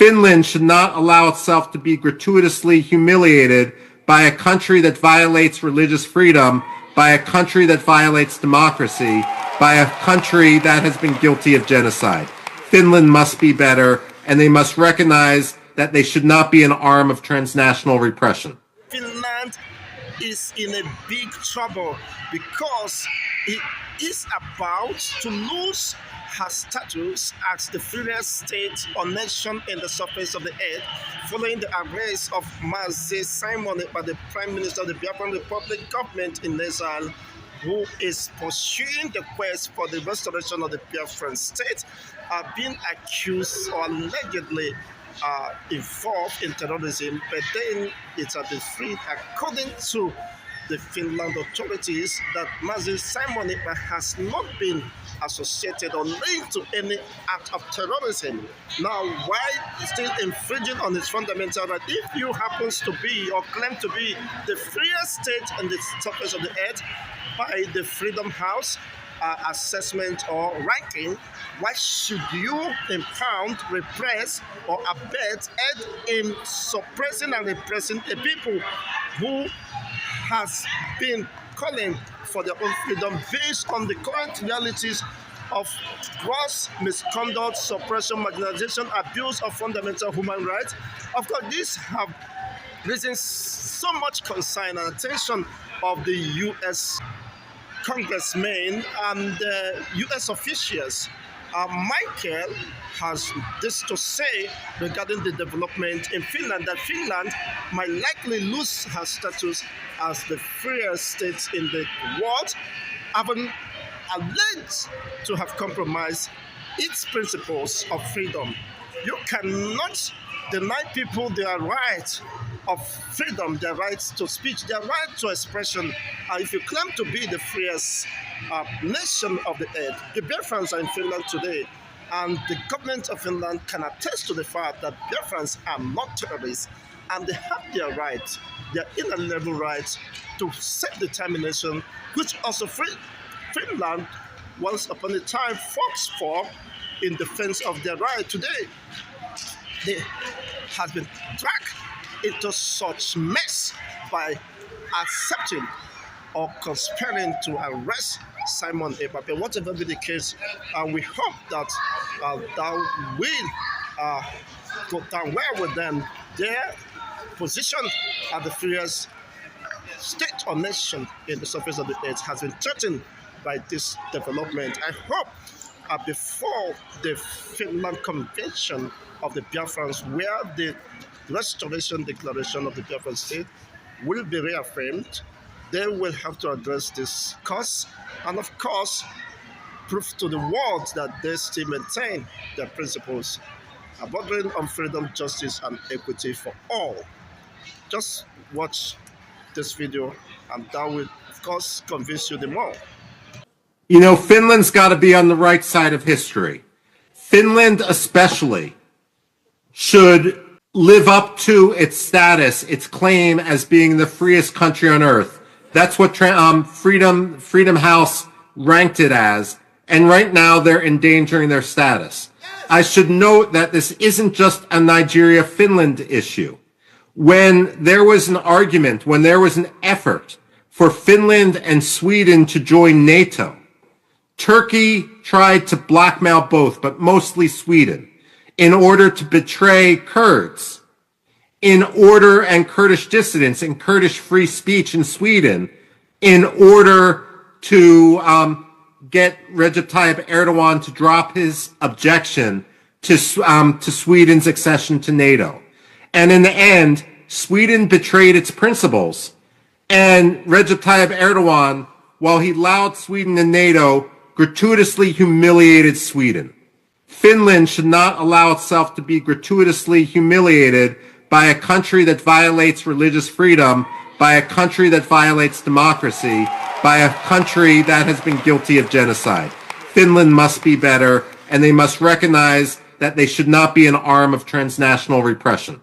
Finland should not allow itself to be gratuitously humiliated by a country that violates religious freedom, by a country that violates democracy, by a country that has been guilty of genocide. Finland must be better, and they must recognize that they should not be an arm of transnational repression. Finland is in a big trouble because it is about to lose her status as the freest state or nation in the surface of the earth following the arrest of Mazi Simon by the Prime Minister of the Biafran Republic government in exile, who is pursuing the quest for the restoration of the Biafran state, being accused or allegedly involved in terrorism, but then it has been freed according to the Finland authorities that Mazi Simon has not been associated or linked to any act of terrorism. Now, while still infringing on its fundamental right, if you happens to be or claim to be the freest state on the surface of the earth by the Freedom House assessment or ranking, why should you impound, repress, or abet in suppressing and repressing a people who has been calling for their own freedom based on the current realities of gross misconduct, suppression, marginalization, abuse of fundamental human rights? Of course, these have risen so much concern and attention of the U.S. congressmen and U.S. officials. Michael has this to say regarding the development in Finland, that Finland might likely lose her status as the freest state in the world, having alleged to have compromised its principles of freedom. You cannot deny people their right of freedom, their right to speech, their right to expression. If you claim to be the freest nation of the earth, the Biafrans are in Finland today, and the government of Finland can attest to the fact that Biafrans are not terrorists, and they have their right, their inalienable right to self-determination, which also Finland once upon a time fought for in defense of their right. Today, they have been dragged into such mess by accepting or conspiring to arrest Simon Ekpa. But whatever be the case, we hope that that will go down well with them. Their position at the freest state or nation in the surface of the earth has been threatened by this development. I hope before the Finland Convention of the Biafrans, where the Restoration Declaration of the Biafran state will be reaffirmed, they will have to address this cause and, of course, prove to the world that they still maintain their principles bordering on freedom, justice, and equity for all. Just watch this video, and that will, of course, convince you the more. You know, Finland's got to be on the right side of history. Finland especially should live up to its status, its claim as being the freest country on earth. That's what Freedom House ranked it as, and right now they're endangering their status. I should note that this isn't just a Nigeria-Finland issue. When there was an argument, when there was an effort for Finland and Sweden to join NATO, Turkey tried to blackmail both, but mostly Sweden, in order to betray Kurds, and Kurdish dissidents and Kurdish free speech in Sweden, in order to get Recep Tayyip Erdogan to drop his objection to Sweden's accession to NATO. And in the end, Sweden betrayed its principles, and Recep Tayyip Erdogan, while he allowed Sweden in NATO, gratuitously humiliated Sweden. Finland should not allow itself to be gratuitously humiliated by a country that violates religious freedom, by a country that violates democracy, by a country that has been guilty of genocide. Finland must be better, and they must recognize that they should not be an arm of transnational repression.